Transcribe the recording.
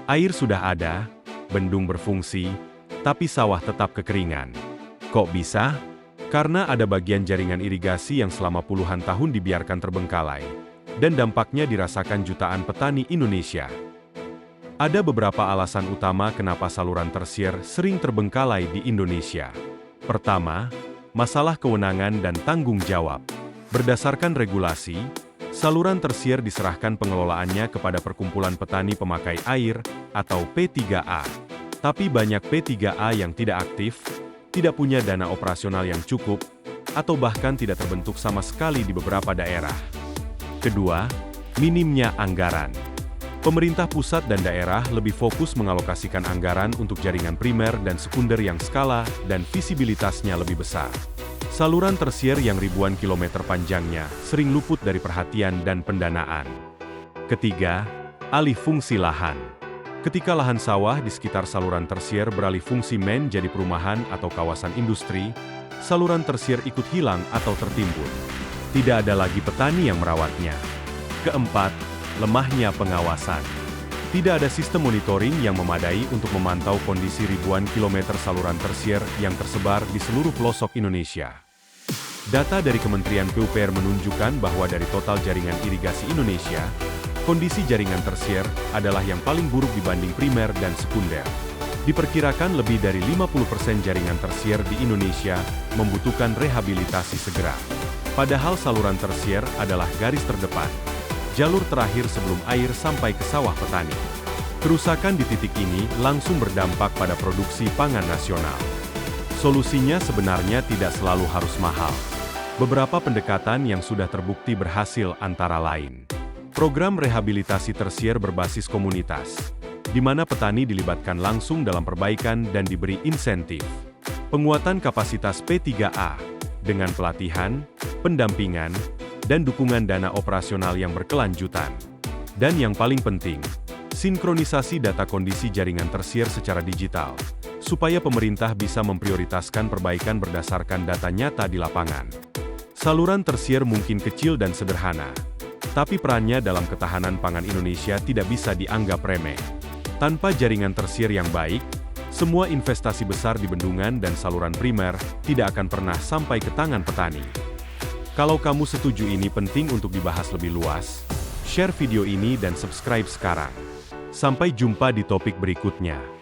Air sudah ada, bendung berfungsi, tapi sawah tetap kekeringan. Kok bisa? Karena ada bagian jaringan irigasi yang selama puluhan tahun dibiarkan terbengkalai, dan dampaknya dirasakan jutaan petani Indonesia. Ada beberapa alasan utama kenapa saluran tersier sering terbengkalai di Indonesia. Pertama, masalah kewenangan dan tanggung jawab. Berdasarkan regulasi, saluran tersier diserahkan pengelolaannya kepada Perkumpulan Petani Pemakai Air atau P3A. Tapi banyak P3A yang tidak aktif, tidak punya dana operasional yang cukup, atau bahkan tidak terbentuk sama sekali di beberapa daerah. Kedua, minimnya anggaran. Pemerintah pusat dan daerah lebih fokus mengalokasikan anggaran untuk jaringan primer dan sekunder yang skala dan visibilitasnya lebih besar. Saluran tersier yang ribuan kilometer panjangnya sering luput dari perhatian dan pendanaan. Ketiga, alih fungsi lahan. Ketika lahan sawah di sekitar saluran tersier beralih fungsi menjadi perumahan atau kawasan industri, saluran tersier ikut hilang atau tertimbun. Tidak ada lagi petani yang merawatnya. Keempat, lemahnya pengawasan. Tidak ada sistem monitoring yang memadai untuk memantau kondisi ribuan kilometer saluran tersier yang tersebar di seluruh pelosok Indonesia. Data dari Kementerian PUPR menunjukkan bahwa dari total jaringan irigasi Indonesia, kondisi jaringan tersier adalah yang paling buruk dibanding primer dan sekunder. Diperkirakan lebih dari 50% jaringan tersier di Indonesia membutuhkan rehabilitasi segera. Padahal saluran tersier adalah garis terdepan, jalur terakhir sebelum air sampai ke sawah petani. Kerusakan di titik ini langsung berdampak pada produksi pangan nasional. Solusinya sebenarnya tidak selalu harus mahal. Beberapa pendekatan yang sudah terbukti berhasil antara lain. Program rehabilitasi tersier berbasis komunitas, di mana petani dilibatkan langsung dalam perbaikan dan diberi insentif. Penguatan kapasitas P3A, dengan pelatihan, pendampingan, dan dukungan dana operasional yang berkelanjutan. Dan yang paling penting, sinkronisasi data kondisi jaringan tersier secara digital, supaya pemerintah bisa memprioritaskan perbaikan berdasarkan data nyata di lapangan. Saluran tersier mungkin kecil dan sederhana, tapi perannya dalam ketahanan pangan Indonesia tidak bisa dianggap remeh. Tanpa jaringan tersier yang baik, semua investasi besar di bendungan dan saluran primer tidak akan pernah sampai ke tangan petani. Kalau kamu setuju ini penting untuk dibahas lebih luas, share video ini dan subscribe sekarang. Sampai jumpa di topik berikutnya.